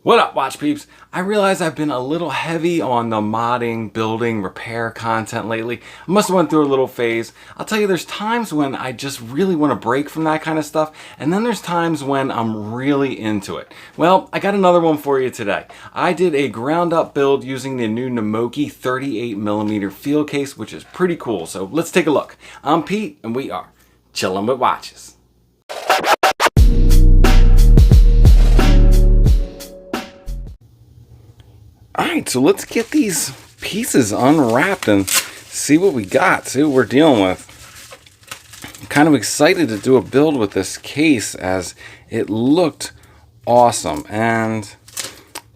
What up, watch peeps? I realize I've been a little heavy on the modding, building, repair content lately. I must have went through a little phase. I'll tell you, there's times when I just really want to break from that kind of stuff, and then there's times when I'm really into it. Well, I got another one for you today. I did a ground up build using the new Namoki 38mm field case, which is pretty cool. So let's take a look. I'm Pete, and we are chilling with watches. Alright, so let's get these pieces unwrapped and see what we got, see what we're dealing with. I'm kind of excited to do a build with this case as it looked awesome. And,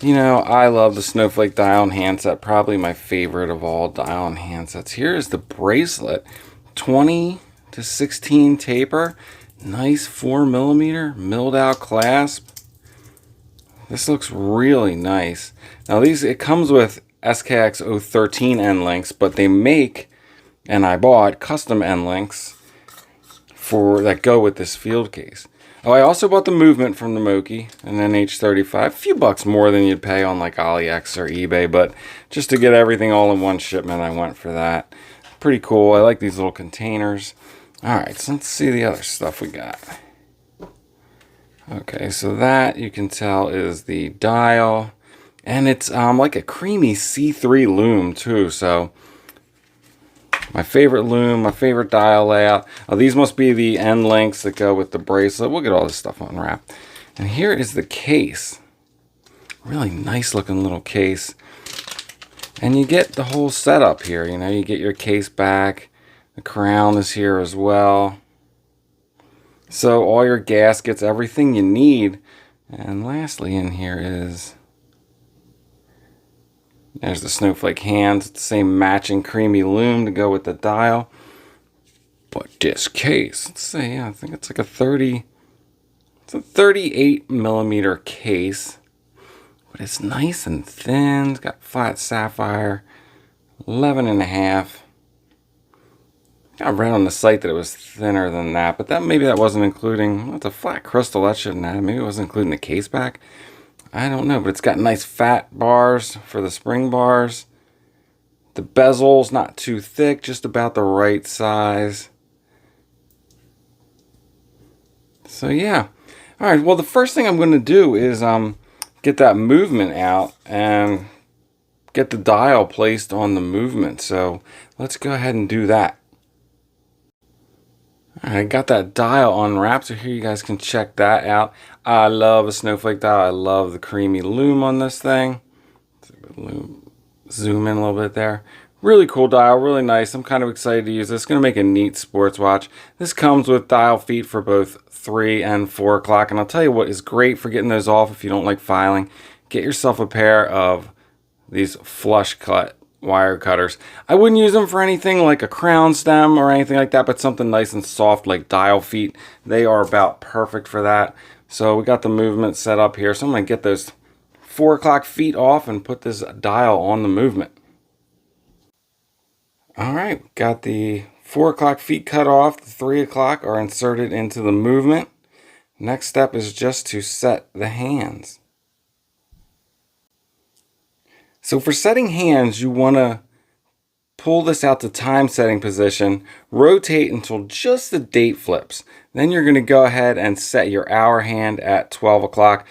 you know, I love the Snowflake dial and handset, probably my favorite of all dial and handsets. Here is the Bracelet, 20 to 16 taper, nice 4mm milled out clasp. This looks really nice. Now it comes with SKX 013 end links, but they make, and I bought, custom end links that go with this field case. Oh, I also bought the movement from Namoki, an NH35, a few bucks more than you'd pay on like AliEx or eBay, but just to get everything all in one shipment, I went for that. Pretty cool. I like these little containers. All right, so let's see the other stuff we got. Okay, so that you can tell is the dial, and it's like a creamy C3 loom too. So my favorite loom, my favorite dial layout. Oh, these must be the end links that go with the bracelet. We'll get all this stuff unwrapped. And here is the case. Really nice looking little case. And you get the whole setup here. You know, you get your case back. The crown is here as well. So all your gaskets, everything you need. And lastly in here is, there's the snowflake hands. It's the same matching creamy loom to go with the dial. But this case, let's see, yeah, I think it's like a 38mm case. But it's nice and thin. It's got flat sapphire, 11.5. I read on the site that it was thinner than that, but maybe that wasn't including, well, it's a flat crystal, that shouldn't have, maybe it wasn't including the case back. I don't know, but it's got nice fat bars for the spring bars. The bezel's not too thick, just about the right size. So yeah. Alright, well the first thing I'm going to do is get that movement out and get the dial placed on the movement. So let's go ahead and do that. I got that dial unwrapped, so here you guys can check that out. I love a snowflake dial. I love the creamy loom on this thing. Zoom in a little bit there. Really cool dial, really nice. I'm kind of excited to use this. It's going to make a neat sports watch. This comes with dial feet for both 3 and 4 o'clock. And I'll tell you what is great for getting those off if you don't like filing. Get yourself a pair of these flush cut wire cutters. I wouldn't use them for anything like a crown stem or anything like that, but something nice and soft like dial feet. They are about perfect for that. So we got the movement set up here. So I'm going to get those 4 o'clock feet off and put this dial on the movement. Alright, got the 4 o'clock feet cut off. The 3 o'clock are inserted into the movement. Next step is just to set the hands. So for setting hands, you want to pull this out to time setting position, rotate until just the date flips. Then you're going to go ahead and set your hour hand at 12 o'clock.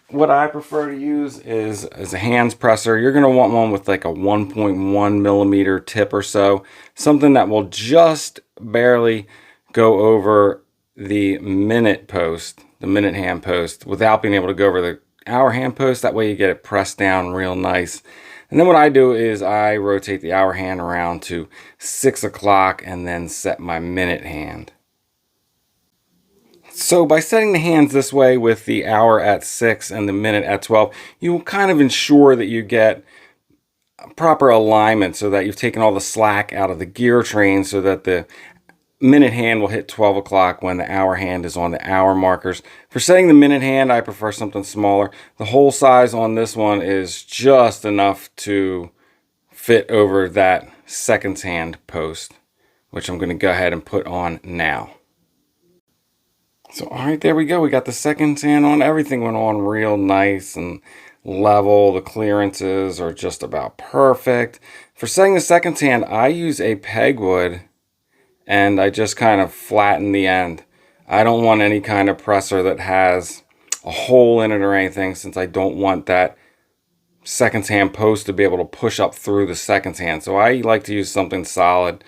What I prefer to use is a hands presser. You're going to want one with like a 1.1mm tip or so. Something that will just barely go over the minute post, the minute hand post, without being able to go over the hour hand post. That way you get it pressed down real nice. And then what I do is I rotate the hour hand around to 6 o'clock and then set my minute hand. So by setting the hands this way with the hour at 6 and the minute at 12, you will kind of ensure that you get proper alignment so that you've taken all the slack out of the gear train so that the minute hand will hit 12 o'clock when the hour hand is on the hour markers. For setting the minute hand, I prefer something smaller. The hole size on this one is just enough to fit over that seconds hand post, which I'm going to go ahead and put on now. So, all right, there we go. We got the seconds hand on. Everything went on real nice and level. The clearances are just about perfect. For setting the second hand, I use a pegwood and I just kind of flatten the end. I don't want any kind of presser that has a hole in it or anything, since I don't want that second hand post to be able to push up through the second hand. So I like to use something solid.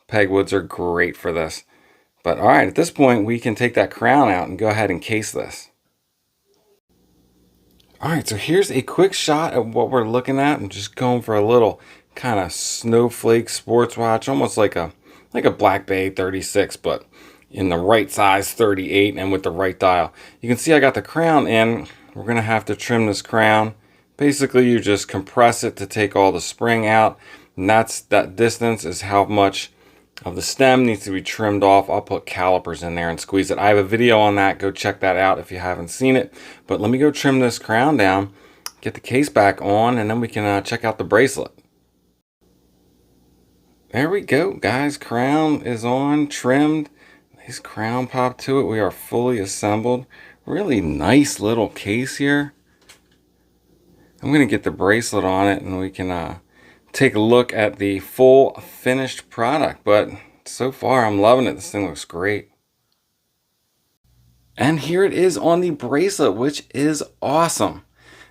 Pegwoods are great for this. But all right, at this point, we can take that crown out and go ahead and case this. All right, so here's a quick shot of what we're looking at. I'm just going for a little kind of snowflake sports watch, almost like a Black Bay 36, but in the right size 38 and with the right dial. You can see I got the crown in. We're going to have to trim this crown. Basically, you just compress it to take all the spring out, and that distance is how much of the stem needs to be trimmed off. I'll put calipers in there and squeeze it. I have a video on that. Go check that out if you haven't seen it. But let me go trim this crown down, get the case back on, and then we can check out the bracelet. There we go, guys. Crown is on, trimmed. Nice crown pop to it. We are fully assembled. Really nice little case here. I'm going to get the bracelet on it and we can take a look at the full finished product. But so far, I'm loving it. This thing looks great. And here it is on the bracelet, which is awesome.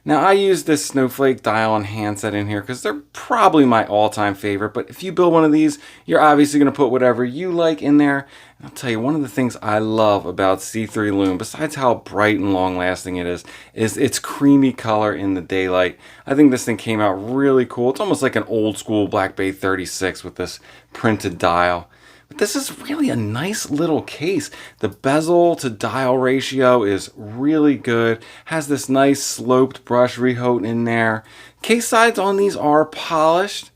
Now, I use this snowflake dial and handset in here because they're probably my all-time favorite. But if you build one of these, you're obviously going to put whatever you like in there. And I'll tell you, one of the things I love about C3 Lume, besides how bright and long-lasting it is its creamy color in the daylight. I think this thing came out really cool. It's almost like an old-school Black Bay 36 with this printed dial. But this is really a nice little case. The bezel to dial ratio is really good. Has this nice sloped brush rehaut in there. Case sides on these are polished,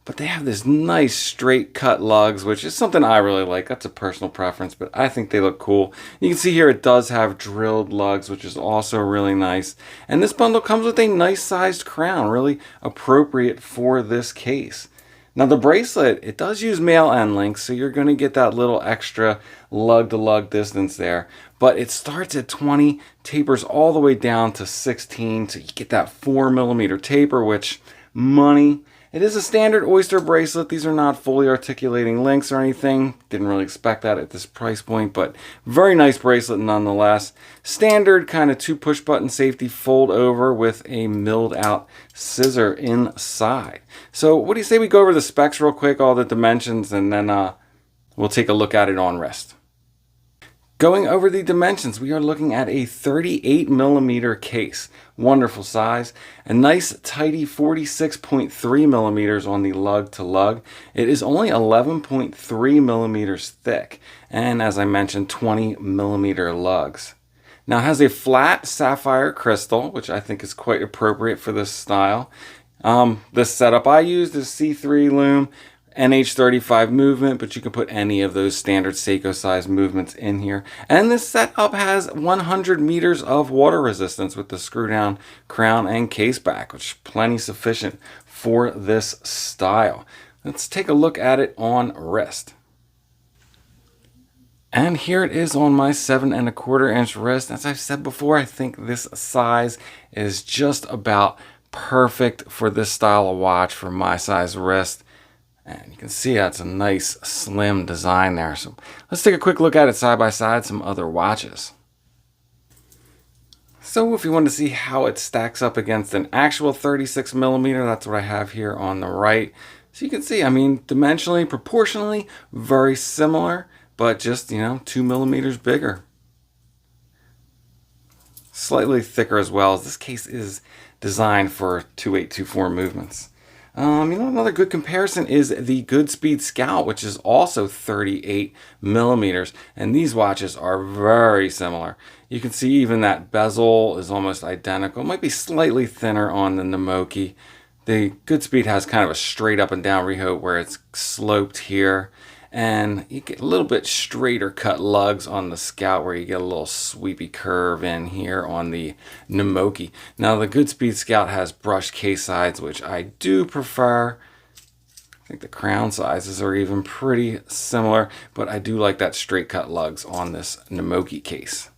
but they have this nice straight cut lugs, which is something I really like. That's a personal preference, but I think they look cool. You can see here it does have drilled lugs, which is also really nice. And this bundle comes with a nice sized crown, really appropriate for this case. Now the bracelet, it does use male end links, so you're going to get that little extra lug to lug distance there. But it starts at 20, tapers all the way down to 16, so you get that 4mm taper, which money. It is a standard oyster bracelet. These are not fully articulating links or anything. Didn't really expect that at this price point, but very nice bracelet nonetheless. Standard kind of 2 push button safety fold over with a milled out scissor inside. So what do you say we go over the specs real quick, all the dimensions, and then we'll take a look at it on wrist. Going over the dimensions, we are looking at a 38mm case. Wonderful size. A nice tidy 46.3mm on the lug to lug. It is only 11.3mm thick. And as I mentioned, 20mm lugs. Now it has a flat sapphire crystal, which I think is quite appropriate for this style. This setup I used is C3 Lume. NH35 movement, but you can put any of those standard Seiko size movements in here. And this setup has 100 meters of water resistance with the screw down crown and case back, which is plenty sufficient for this style. Let's take a look at it on wrist. And here it is on my 7¼ inch wrist. As I've said before, I think this size is just about perfect for this style of watch for my size wrist. And you can see that's a nice slim design there. So let's take a quick look at it side by side, some other watches. So if you want to see how it stacks up against an actual 36mm, that's what I have here on the right. So you can see, I mean, dimensionally, proportionally, very similar, but just, 2mm bigger. Slightly thicker as well, as this case is designed for 2824 movements. Another good comparison is the Goodspeed Scout, which is also 38mm, and these watches are very similar. You can see even that bezel is almost identical. It might be slightly thinner on the Namoki. The Goodspeed has kind of a straight up and down rehaut where it's sloped here, and you get a little bit straighter cut lugs on the Scout where you get a little sweepy curve in here on the Namoki. Now the Goodspeed Scout has brushed case sides, which I do prefer. I think the crown sizes are even pretty similar, but I do like that straight cut lugs on this Namoki case.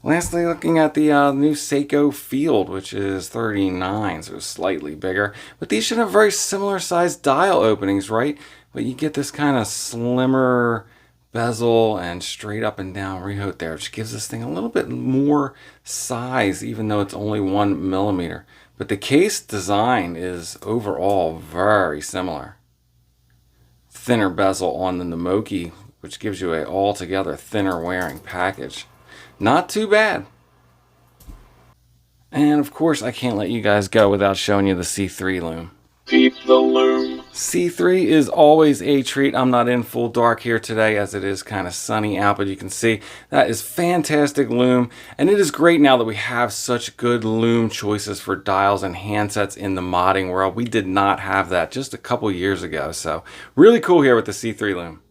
Lastly, looking at the new Seiko Field, which is 39, so slightly bigger. But these should have very similar sized dial openings, right? But you get this kind of slimmer bezel and straight up and down rehaut there, which gives this thing a little bit more size, even though it's only 1 mm. But the case design is overall very similar. Thinner bezel on the Namoki, which gives you a altogether thinner wearing package. Not too bad. And of course, I can't let you guys go without showing you the C3 loom. Keep the loom. C3 is always a treat. I'm not in full dark here today as it is kind of sunny out, but you can see that is fantastic loom. And it is great now that we have such good loom choices for dials and handsets in the modding world. We did not have that just a couple years ago. So really cool here with the C3 loom.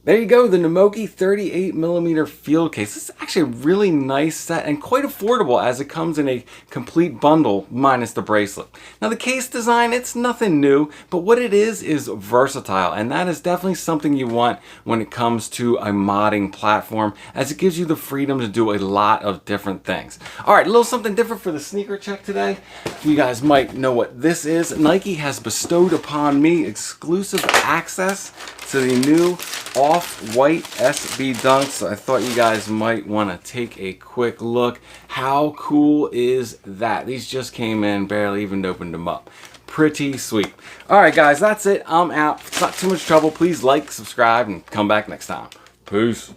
There you go, the Namoki 38mm field case. This is actually a really nice set and quite affordable as it comes in a complete bundle minus the bracelet. Now the case design, it's nothing new, but what it is versatile, and that is definitely something you want when it comes to a modding platform, as it gives you the freedom to do a lot of different things. All right, a little something different for the sneaker check today. You guys might know what this is. Nike has bestowed upon me exclusive access to the new off-white SB Dunks. So I thought you guys might want to take a quick look. How cool is that? These just came in, barely even opened them up. Pretty sweet. All right, guys, that's it. I'm out. If it's not too much trouble, please like, subscribe, and come back next time. Peace.